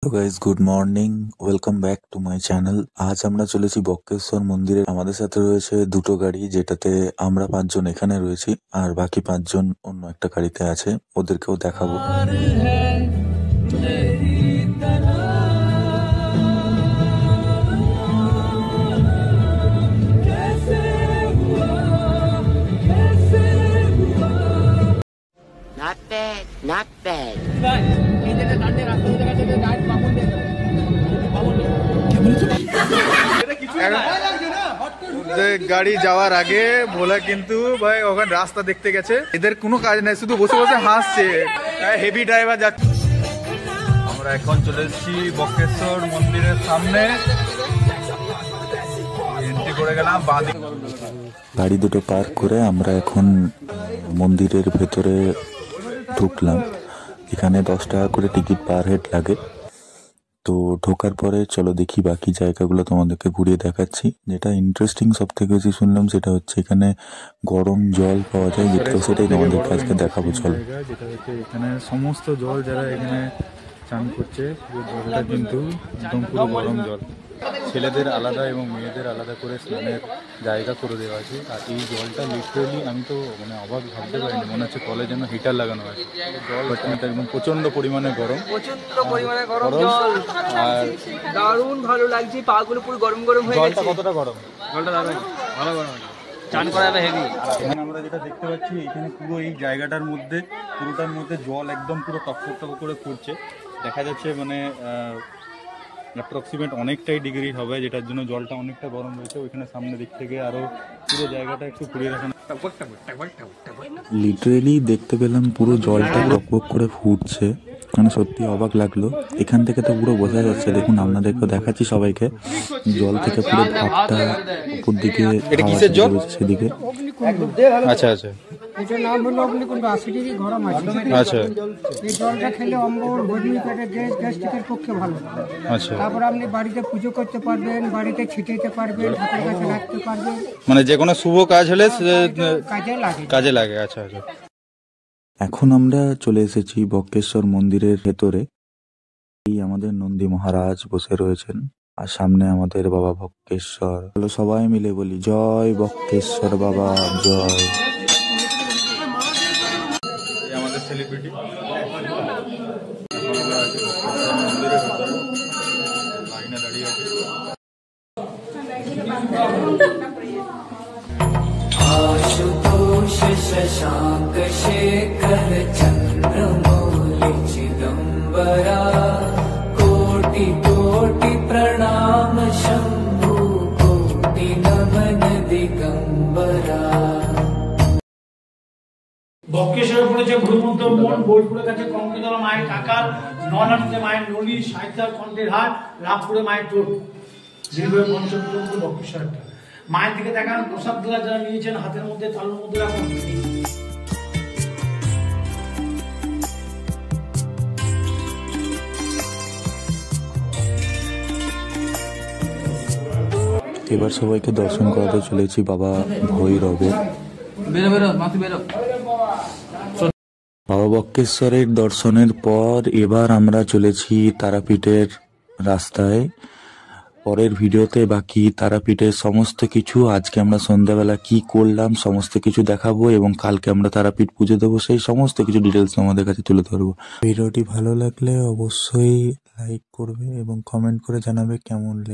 Hello guys, good morning. Welcome back to my channel. আজ আমরা চলেছি বক্রেশ্বর মন্দিরে। আমাদের সাথে রয়েছে দুটো গাড়ি, যেটাতে আমরা 5 জন এখানে রয়েছি আর বাকি 5 জন অন্য একটা গাড়িতে আছে। ওদেরকেও দেখাবো। Not bad, not bad. গাড়ি যাওয়ার আগে ভোলা কিন্তু ভাই ওখানে রাস্তা দেখতে গেছে। এদের কোনো কাজ নাই, শুধু বসে বসে হাসছে। হেভি ড্রাইভার যাচ্ছে। আমরা এখন চলে এসেছি বক্রেশ্বর মন্দিরের সামনে। এন্ট্রি করে গেলাম। গাড়ি দুটো পার্ক করে আমরা এখন মন্দিরের ভেতরে ঢুকলাম। এখানে 10 টাকা করে টিকিট পার হেড লাগে। তো ঢোকার পরে চলো দেখি বাকি জায়গাগুলো তোমাদেরকে ঘুরিয়ে দেখাচ্ছি। যেটা ইন্টারেস্টিং সব থেকে বেশি শুনলাম সেটা হচ্ছে এখানে গরম জল পাওয়া যায়, যেটা সেটাই তোমাদেরকে আজকে দেখাবো। চলো। যেটা হচ্ছে এখানে সমস্ত জল যারা এখানে চান করছে, জলটা কিন্তু একদম পুরো গরম জল। ছেলেদের আলাদা এবং মেয়েদের আলাদা করে স্নানের জায়গা করে দেওয়া আছে। আর এই জলটা লিটারেলি আমি তো অবাক ভাবতে পারিনি, মনে হচ্ছে কলে যেন হিটার লাগানো আছে। জলটা একদম প্রচন্ড পরিমাণে গরম জল। আর দারুণ ভালো লাগছে, পাগুলো পুরো গরম গরম হয়ে গেছে। জলটা কতটা গরম? জলটা দারুণ ভালো গরম, চান করা যাবে হেভি। এখানে আমরা যেটা দেখতে পাচ্ছি, এখানে পুরো এই জায়গাটার মধ্যে পুরোটার মধ্যে জল একদম পুরো টক করে পড়ছে। দেখা যাচ্ছে অ্যাপ্রক্সিমেট অনেকটাই ডিগ্রি হবে, যেটার জন্য জলটা অনেকটা গরম রয়েছে। ওইখানে সামনে দিক থেকে আরো পুরো জায়গাটা একটু ঘুরিয়ে রাখা। লিটারেলি দেখতে পেলাম পুরো জলটা টকবক করে ফুটছে, মানে সত্যি অবাক লাগলো। এখান থেকে তো পুরো বোঝা যাচ্ছে, দেখুন আপনাদেরকে দেখাচ্ছি সবাইকে, জল থেকে পুরো ভাবটা উপর দিকে সেদিকে। আচ্ছা আচ্ছা, এটার নাম হলো অগ্নিকুণ্ড, 80 ডিগ্রি গরম আছে। আচ্ছা, এই জলটা খেলে অম্বল, বমি, পেটে গ্যাস, গ্যাস্ট্রিকের পক্ষে ভালো। আচ্ছা। তারপর আপনি বাড়িতে পুজো করতে পারবেন, বাড়িতে ছিটাইতে পারবেন, ঠাকুর কাছে রাখতে পারবেন, মানে যে কোনো শুভ কাজ হলে কাজে লাগে। আচ্ছা আচ্ছা। এখন আমরা চলে এসেছি বক্রেশ্বর মন্দিরের ভেতরে। এই আমাদের নন্দী মহারাজ বসে রয়েছেন আর সামনে আমাদের বাবা বক্রেশ্বর। চলো সবাই মিলে বলি জয় বক্রেশ্বর বাবা জয়। আমাদের সেলিব্রিটি লাইনে দাঁড়িয়ে আছে। आशुतोष शशांक शेखर चंद्रमौलि चिदंबरा कोटि कोटि प्रणाम शंभु कोटि नमन दिगंबरा। বক্রেশ্বরে পড়েছে গুরুমন্ত্র মন, বোলপুরের কাছে কঙ্কিতলা মায়ের কাকার, ননাটিতে মায়ের নলি, সাহিত্যার কণ্ঠের হাট, রামপুরে মায়ের টোট। দীর্ঘ 5 কিলোমিটার বক্রেশ্বরটা। মায়ের দিকে দেখান, প্রসাদ গুলা যারা নিয়েছেন হাতের মধ্যে তালুর মধ্যে রাখুন। এবার সবাইকে দর্শন করাতে চলেছি বাবা ভৈরবের। বাবা বক্রেশ্বরের দর্শনের পর এবার আমরা চলেছি তারাপীঠের রাস্তায়। পরের ভিডিওতে বাকি তারাপীঠের সমস্ত কিছু, আজকে আমরা সন্ধ্যাবেলা কি করলাম সমস্ত কিছু দেখাবো এবং কালকে আমরা তারাপীঠ পুজো দেবো, সেই সমস্ত কিছু ডিটেলস আমাদের কাছে তুলে ধরবো। ভিডিওটি ভালো লাগলে অবশ্যই লাইক করবে এবং কমেন্ট করে জানাবে কেমন লেগেছে।